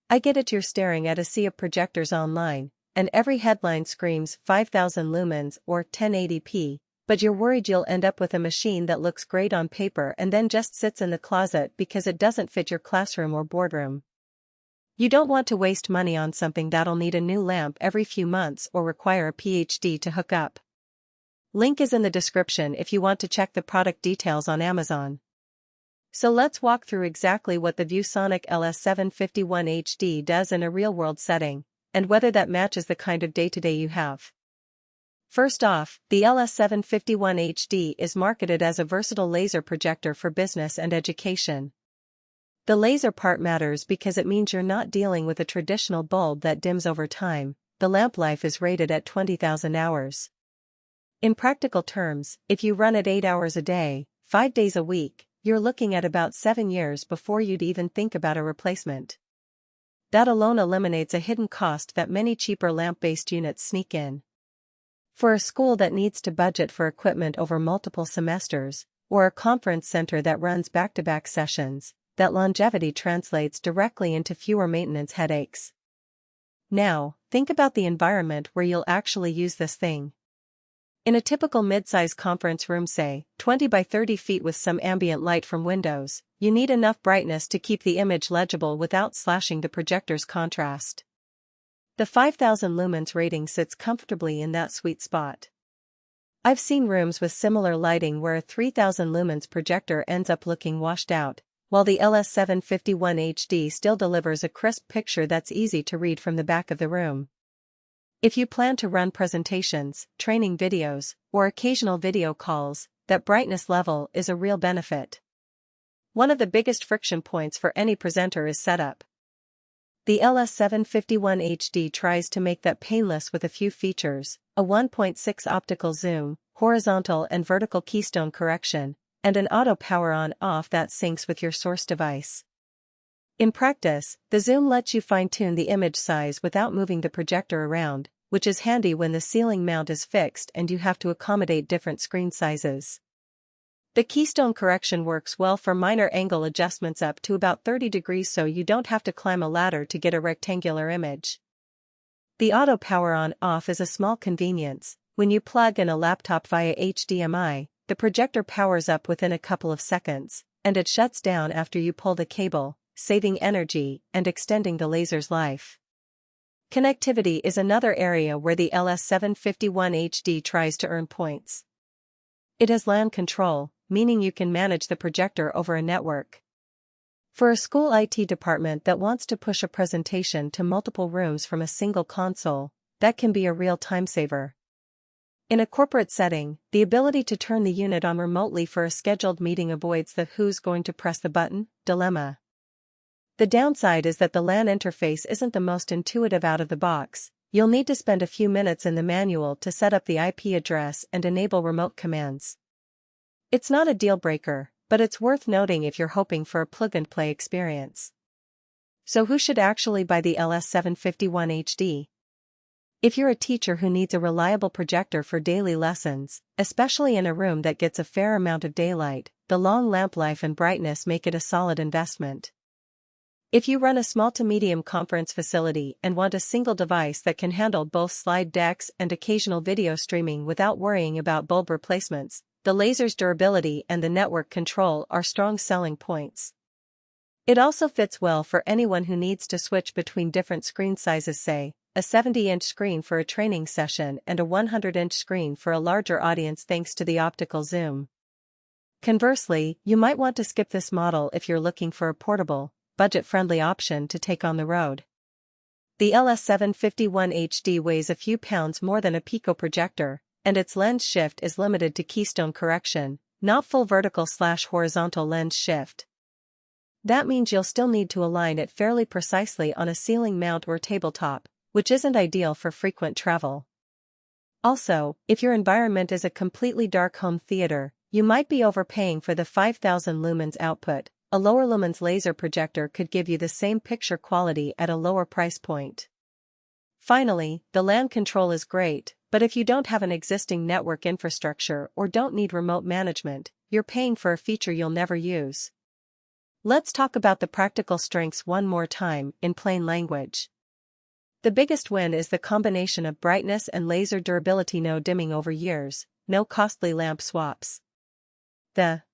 I get it, you're staring at a sea of projectors online, and every headline screams 5000 lumens or 1080p, but you're worried you'll end up with a machine that looks great on paper and then just sits in the closet because it doesn't fit your classroom or boardroom. You don't want to waste money on something that'll need a new lamp every few months or require a PhD to hook up. Link is in the description if you want to check the product details on Amazon. So let's walk through exactly what the ViewSonic LS751HD does in a real-world setting, and whether that matches the kind of day-to-day you have. First off, the LS751HD is marketed as a versatile laser projector for business and education. The laser part matters because it means you're not dealing with a traditional bulb that dims over time. The lamp life is rated at 20,000 hours. In practical terms, if you run it 8 hours a day, 5 days a week, you're looking at about 7 years before you'd even think about a replacement. That alone eliminates a hidden cost that many cheaper lamp-based units sneak in. For a school that needs to budget for equipment over multiple semesters, or a conference center that runs back-to-back sessions, that longevity translates directly into fewer maintenance headaches. Now, think about the environment where you'll actually use this thing. In a typical mid-size conference room, say, 20 by 30 feet with some ambient light from windows, you need enough brightness to keep the image legible without slashing the projector's contrast. The 5000 lumens rating sits comfortably in that sweet spot. I've seen rooms with similar lighting where a 3000 lumens projector ends up looking washed out, while the LS751HD still delivers a crisp picture that's easy to read from the back of the room. If you plan to run presentations, training videos, or occasional video calls, that brightness level is a real benefit. One of the biggest friction points for any presenter is setup. The LS751HD tries to make that painless with a few features: a 1.6 optical zoom, horizontal and vertical keystone correction, and an auto power on/off that syncs with your source device. In practice, the zoom lets you fine-tune the image size without moving the projector around, which is handy when the ceiling mount is fixed and you have to accommodate different screen sizes. The keystone correction works well for minor angle adjustments up to about 30 degrees, so you don't have to climb a ladder to get a rectangular image. The auto power on/off is a small convenience. When you plug in a laptop via HDMI, the projector powers up within a couple of seconds, and it shuts down after you pull the cable, saving energy and extending the laser's life. Connectivity is another area where the LS751HD tries to earn points. It has LAN control, meaning you can manage the projector over a network. For a school IT department that wants to push a presentation to multiple rooms from a single console, that can be a real time saver. In a corporate setting, the ability to turn the unit on remotely for a scheduled meeting avoids the "who's going to press the button" dilemma. The downside is that the LAN interface isn't the most intuitive out of the box. You'll need to spend a few minutes in the manual to set up the IP address and enable remote commands. It's not a deal breaker, but it's worth noting if you're hoping for a plug-and-play experience. So who should actually buy the LS751HD? If you're a teacher who needs a reliable projector for daily lessons, especially in a room that gets a fair amount of daylight, the long lamp life and brightness make it a solid investment. If you run a small to medium conference facility and want a single device that can handle both slide decks and occasional video streaming without worrying about bulb replacements, the laser's durability and the network control are strong selling points. It also fits well for anyone who needs to switch between different screen sizes, say, a 70-inch screen for a training session and a 100-inch screen for a larger audience thanks to the optical zoom. Conversely, you might want to skip this model if you're looking for a portable, budget-friendly option to take on the road. The LS751HD weighs a few pounds more than a Pico projector, and its lens shift is limited to keystone correction, not full vertical/horizontal lens shift. That means you'll still need to align it fairly precisely on a ceiling mount or tabletop, which isn't ideal for frequent travel. Also, if your environment is a completely dark home theater, you might be overpaying for the 5000 lumens output. A lower lumens laser projector could give you the same picture quality at a lower price point. Finally, the LAN control is great, but if you don't have an existing network infrastructure or don't need remote management, you're paying for a feature you'll never use. Let's talk about the practical strengths one more time, in plain language. The biggest win is the combination of brightness and laser durability. No dimming over years, no costly lamp swaps. The